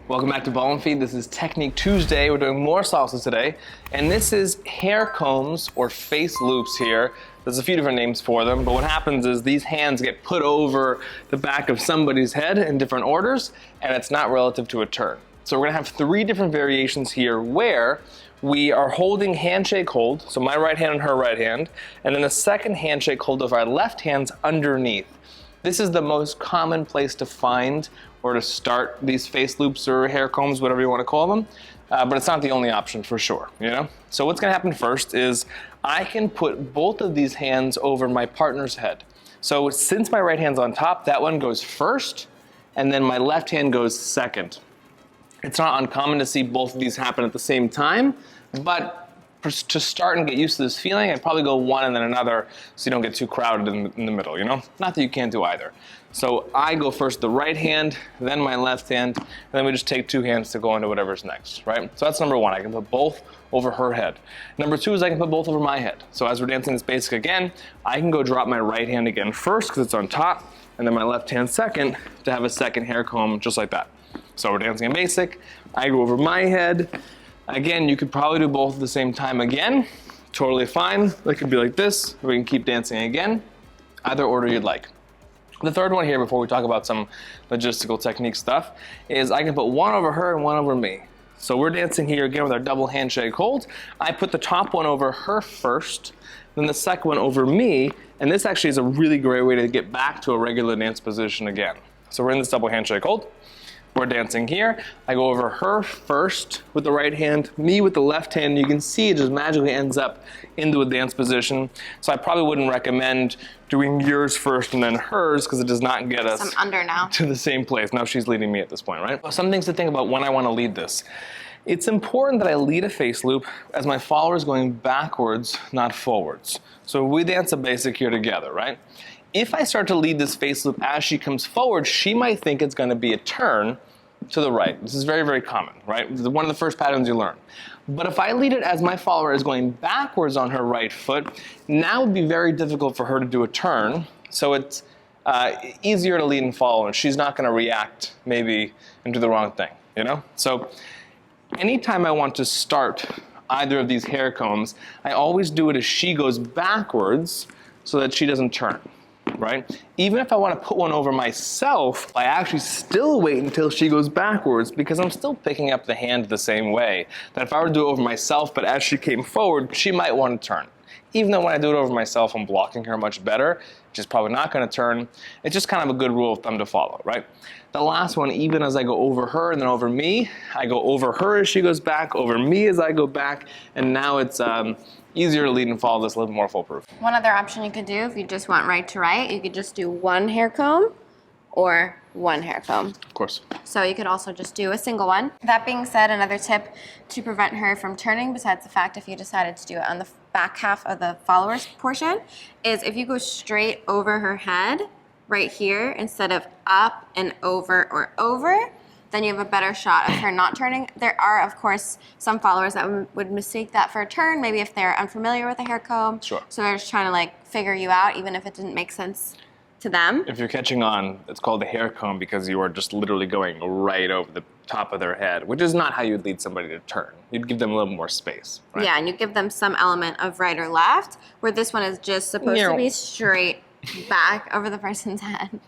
Welcome back to Ballroom Feed. This is Technique Tuesday. We're doing more salsa today. And this is hair combs or face loops here. There's a few different names for them, but what happens is these hands get put over the back of somebody's head in different orders, and it's not relative to a turn. So we're gonna have 3 different variations here where we are holding handshake hold, so my right hand and her right hand, and then the second handshake hold of our left hands underneath. This is the most common place to find or to start these face loops or hair combs, whatever you want to call them, but it's not the only option for sure, you know? So what's gonna happen first is I can put both of these hands over my partner's head. So since my right hand's on top, that one goes first, and then my left hand goes second. It's not uncommon to see both of these happen at the same time, but to start and get used to this feeling, I'd probably go one and then another so you don't get too crowded in the middle, you know? Not that you can't do either. So I go first the right hand, then my left hand, and then we just take 2 hands to go into whatever's next, right? So that's number 1. I can put both over her head. Number 2 is I can put both over my head. So as we're dancing this basic again, I can go drop my right hand again first because it's on top, and then my left hand second to have a second hair comb just like that. So we're dancing in basic. I go over my head. Again, you could probably do both at the same time again. Totally fine. It could be like this. We can keep dancing again. Either order you'd like. The third one here, before we talk about some logistical technique stuff, is I can put one over her and one over me. So we're dancing here again with our double handshake hold. I put the top one over her first, then the second one over me, and this actually is a really great way to get back to a regular dance position again. So we're in this double handshake hold. We're dancing here. I go over her first with the right hand, me with the left hand. You can see it just magically ends up into a dance position. So I probably wouldn't recommend doing yours first and then hers because it does not get us to the same place. Now she's leading me at this point, right? Some things to think about when I want to lead this. It's important that I lead a face loop as my follower is going backwards, not forwards. So we dance a basic here together, right? If I start to lead this face loop as she comes forward, she might think it's going to be a turn to the right. This is very, very common, right? This is one of the first patterns you learn. But if I lead it as my follower is going backwards on her right foot, now it would be very difficult for her to do a turn. So it's easier to lead and follow, and she's not going to react maybe and do the wrong thing, you know? So anytime I want to start either of these hair combs, I always do it as she goes backwards so that she doesn't turn. Right? Even if I want to put one over myself, I actually still wait until she goes backwards because I'm still picking up the hand the same way. That if I were to do it over myself, but as she came forward, she might want to turn. Even though when I do it over myself, I'm blocking her much better. She's probably not going to turn. It's just kind of a good rule of thumb to follow, right? The last one, even as I go over her and then over me, I go over her as she goes back, over me as I go back, and now it's easier to lead and follow this a little more foolproof. One other option you could do if you just want right to right, you could just do one hair comb or one hair comb. Of course. So you could also just do a single one. That being said, another tip to prevent her from turning, besides the fact if you decided to do it on the back half of the follower's portion, is if you go straight over her head right here instead of up and over or over, then you have a better shot of her not turning. There are, of course, some followers that would mistake that for a turn, maybe if they're unfamiliar with a hair comb. Sure. So they're just trying to like figure you out, even if it didn't make sense to them. If you're catching on, it's called a hair comb because you are just literally going right over the top of their head, which is not how you'd lead somebody to turn. You'd give them a little more space. Right? Yeah, and you give them some element of right or left, where this one is just supposed to be straight back over the person's head.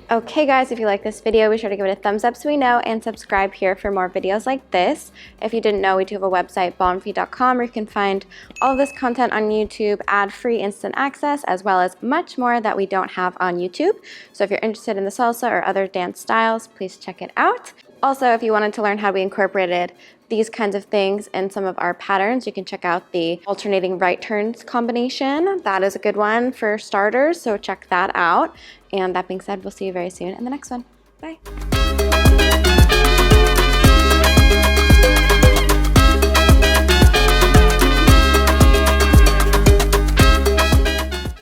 Okay guys, if you like this video, be sure to give it a thumbs up so we know, and subscribe here for more videos like this. If you didn't know, we do have a website, ballroomfeed.com, where you can find all of this content on YouTube, ad-free instant access, as well as much more that we don't have on YouTube. So if you're interested in the salsa or other dance styles, please check it out. Also, if you wanted to learn how we incorporated these kinds of things in some of our patterns, you can check out the alternating right turns combination. That is a good one for starters, so check that out. And that being said, we'll see you very soon in the next one. Bye.